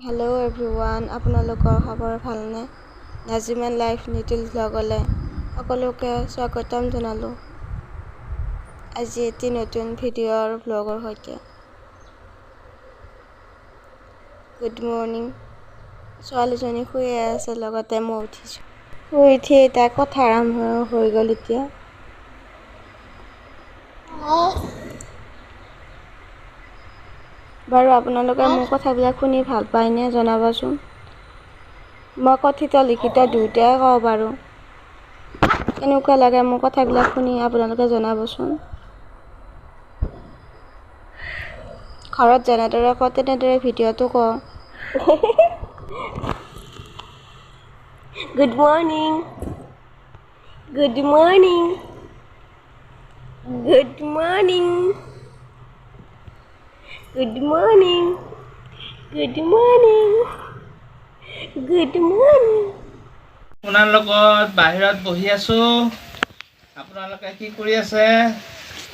Hello' everyone, আপোনালোকৰ খবৰ ভালনে? নাজিমান লাইফ নিটিল ব্লগলৈ সকলোকে স্বাগতম জনালোঁ। আজি এটি নতুন ভিডিঅ'ৰ ব্লগৰ সৈতে। Good morning. ছোৱালীজনী শুয়ে আছে, লগতে মই উঠিছোঁ। শুই উঠি তাই কথা আৰম্ভ হৈ গ'ল এতিয়া। বাৰু আপোনালোকে মোৰ কথাবিলাক শুনি ভাল পায়নে জনাবচোন। মই কথিত লিখিত দুয়োটাই ক'ব পাৰোঁ। কেনেকুৱা লাগে মোৰ কথাবিলাক শুনি আপোনালোকে জনাবচোন। ঘৰত যেনেদৰে কওঁ তেনেদৰে ভিডিঅ'টো কওঁ। Good morning, good morning, good morning, good morning, good morning, good morning. আপোনাৰ লগত বাহিৰত বহি আছোঁ। আপোনালোকে কি কৰি আছে?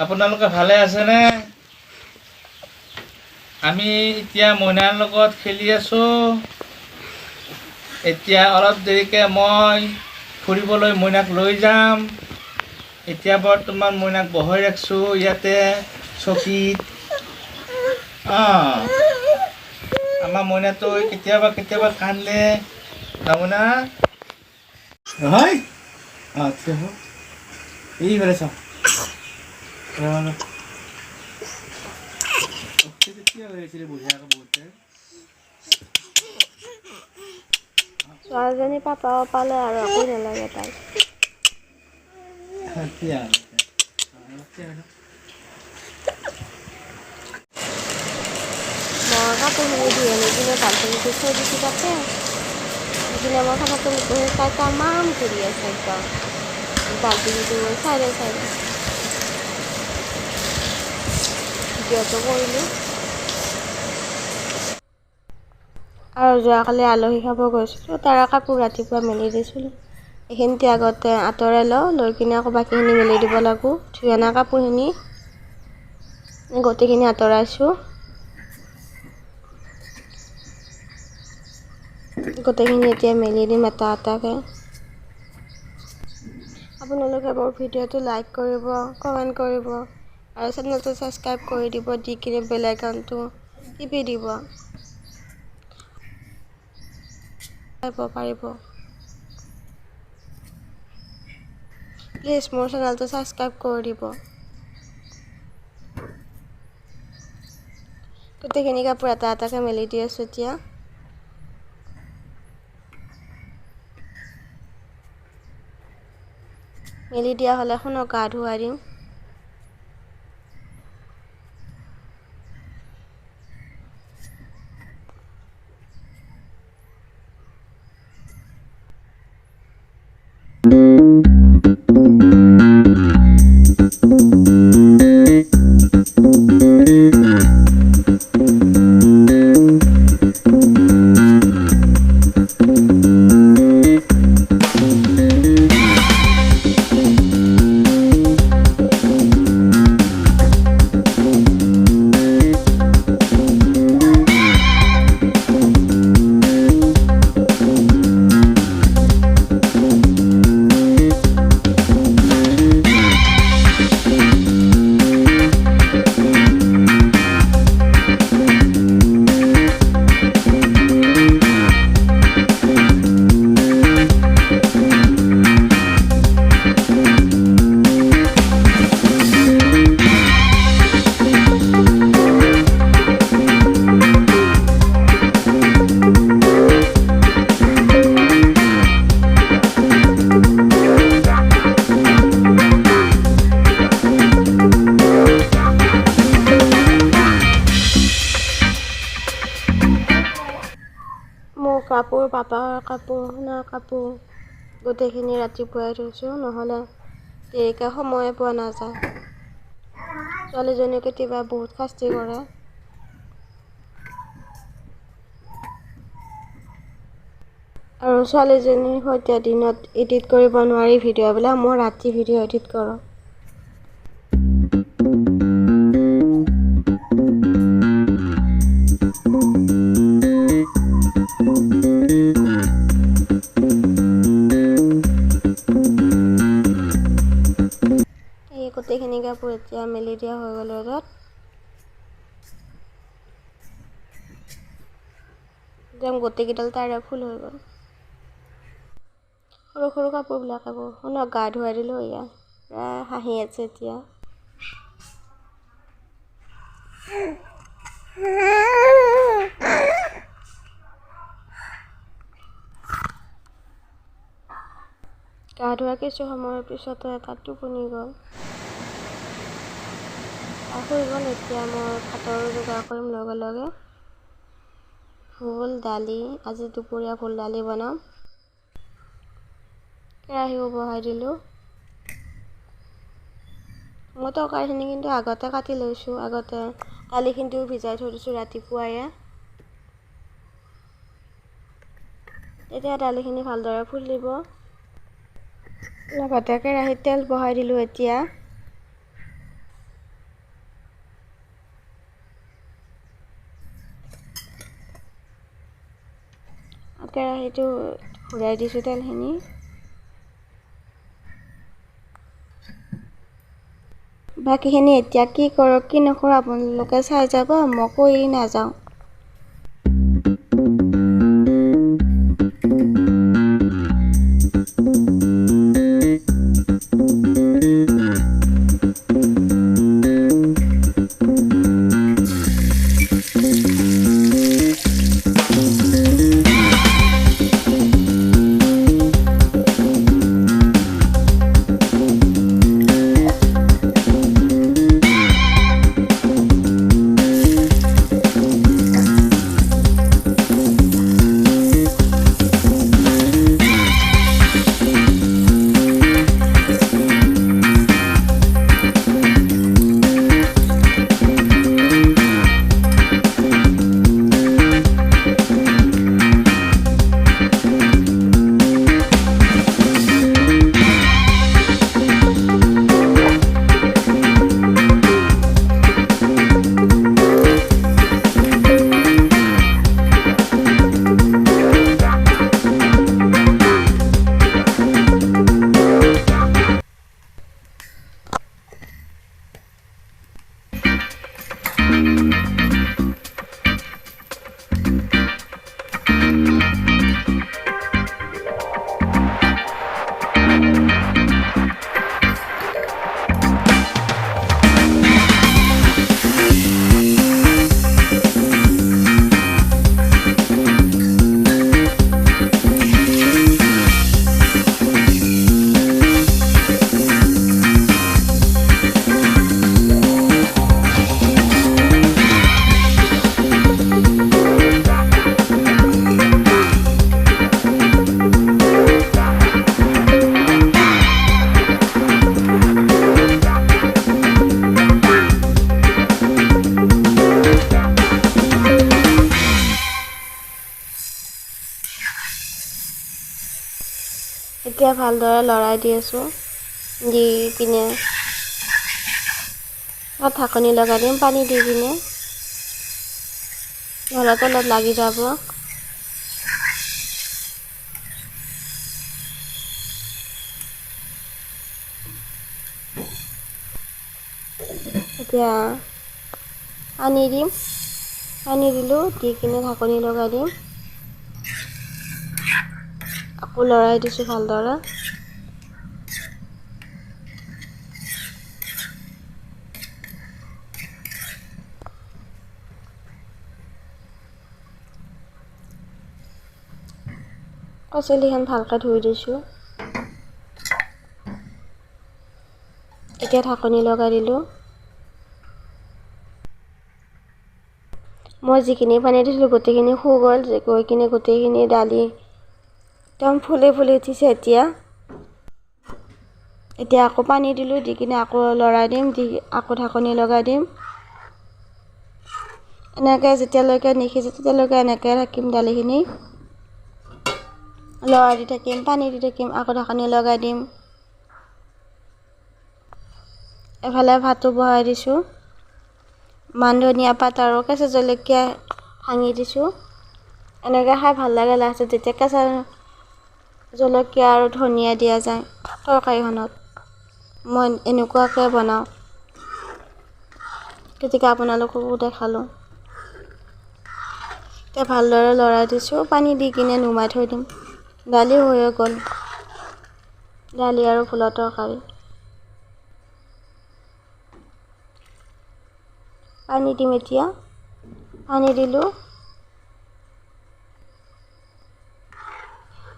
আপোনালোকে ভালে আছেনে? আমি এতিয়া মইনাৰ লগত খেলি আছোঁ। এতিয়া অলপ দেৰিকৈ মই ফুৰিবলৈ মইনাক লৈ যাম। এতিয়া বৰ্তমান মইনাক বহাই ৰাখিছোঁ ইয়াতে চকীত। আমাৰ মইনাটো কেতিয়াবা কেতিয়াবা কান্দে। মইনা নহয়, এইফালে চাওঁ। ছোৱালীজনী পাপাও পালে আৰু একো নালাগে তাই। মই কাপোৰখিনি ধুই আনি কিনে বাল্টিংটো থৈ দিছোঁ তাতে। ইপিনে মই কাপোৰটো বহি তাই তামাম ঘূৰি আছে একদম বাল্টিংটো চাইডে চাইডে। ভিডিঅ'টো কৰিলোঁ। আৰু যোৱাকালি আলহী খাব গৈছিলোঁ, তাৰ কাপোৰ ৰাতিপুৱা মেলি দিছিলোঁ। এইখিনিতে আগতে আঁতৰাই লৈ কিনে আকৌ বাকীখিনি মেলি দিব লাগিব। ধুই অনা কাপোৰখিনি গোটেইখিনি আঁতৰাইছোঁ। গোটেইখিনি এতিয়া মেলি দিম এটা এটাকৈ। আপোনালোকে মোৰ ভিডিঅ'টো লাইক কৰিব, কমেণ্ট কৰিব আৰু চেনেলটো ছাবস্ক্ৰাইব কৰি দিব, দি কিনে বেল আইকনটো টিপি দিব পাৰিব। প্লিজ মোৰ চেনেলটো ছাবস্ক্ৰাইব কৰি দিব। গোটেইখিনি কাপোৰ এটা এটাকৈ মেলি দি আছোঁ এতিয়া। মেলি দিয়া হ'লে শুনক গা ধুৱাই দিম। মোৰ কাপোৰ, পাপাৰ কাপোৰ, সোণাৰ কাপোৰ গোটেইখিনি ৰাতিপুৱাই থৈছোঁ, নহ'লে দেৰিকৈ সময়ে পোৱা নাযায়। ছোৱালীজনীও কেতিয়াবা বহুত শাস্তি কৰে। আৰু ছোৱালীজনীৰ সৈতে দিনত এডিট কৰিব নোৱাৰি ভিডিঅ'বিলাক, মই ৰাতি ভিডিঅ' এডিট কৰোঁ। কাপোৰ এতিয়া মেলি দিয়া হৈ গ'ল ৰ'দত। একদম গোটেইকেইডাল তাৰে ফুল হৈ গ'ল। সৰু সৰু কাপোৰবিলাক এইবোৰ শুনক গা ধুৱাই দিলোঁ এয়া প্ৰায় হাঁহি আছে এতিয়া। গা ধোৱা কিছু সময়ৰ পিছতে এটা টোপনি গ'ল। শুই গ'ল। এতিয়া মই ভাতৰ যোগাৰ কৰিম লগে লগে। ভোল দালি, আজি দুপৰীয়া ভোল দালি বনাম। কেৰাহীও বহাই দিলোঁ। মই তৰকাৰীখিনি কিন্তু আগতে কাটি লৈছোঁ। আগতে দালিখিনিও ভিজাই থৈ দিছোঁ ৰাতিপুৱাই। তেতিয়া দালিখিনি ভালদৰে ফুলিব। লগতে কেৰাহীত তেল বহাই দিলোঁ এতিয়া। কেৰাহীটো ঘূৰাই দিছোঁ তেলখিনি। বাকীখিনি এতিয়া কি কৰোঁ কি নকৰোঁ আপোনালোকে চাই যাব, মই কৈ নাযাওঁ। এতিয়া ভালদৰে লৰাই দি আছোঁ। দি পিনে ঢাকনি লগাই দিম পানী দি পিনে, নহ'লে তলত লাগি যাব। এতিয়া পানী দিম, পানী দিলোঁ, দি কিনে ঢাকনি লগাই দিম। আকৌ লৰাই দিছোঁ ভালদৰে। পাচলিখন ভালকৈ ধুই দিছোঁ। এতিয়া ঢাকনি লগাই দিলোঁ। মই যিখিনি পানী দিছিলোঁ গোটেইখিনি শুই গ'ল, গৈ কিনে গোটেইখিনি দালি একদম ফুলি ফুলি উঠিছে। এতিয়া আকৌ পানী দিলোঁ, দি কিনে আকৌ লৰাই দিম, দি আকৌ ঢাকনি লগাই দিম। এনেকৈ যেতিয়ালৈকে নিসিজে তেতিয়ালৈকে এনেকৈ থাকিম। দালিখিনি লৰাই দি থাকিম, পানী দি থাকিম, আকৌ ঢাকনি লগাই দিম। এফালে ভাতো বহাই দিছোঁ। মান ধনিয়া পাত আৰু কেঁচা জলকীয়া ভাঙি দিছোঁ। এনেকৈ খাই ভাল লাগে লাষ্টত যেতিয়া কেঁচা জলকীয়া আৰু ধনিয়া দিয়া যায় তৰকাৰীখনত। মই এনেকুৱাকৈ বনাওঁ। গতিকে আপোনালোককো দেখালোঁ। এতিয়া ভালদৰে লৰাই দিছোঁ, পানী দি কিনে নুমাই থৈ দিম। দালি হৈয়ে গ'ল, দালি আৰু ফুলৰ তৰকাৰী। পানী দিম এতিয়া, পানী দিলোঁ।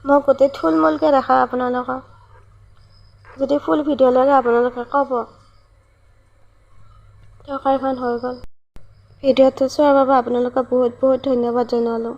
মই গোটেই থুলমূলকৈ দেখাওঁ আপোনালোকক, যদি ফুল ভিডিঅ' লাগে আপোনালোকে ক'ব। তৰকাৰীখন হৈ গ'ল। ভিডিঅ'টো চোৱাৰ বাবে আপোনালোকক বহুত বহুত ধন্যবাদ জনালোঁ।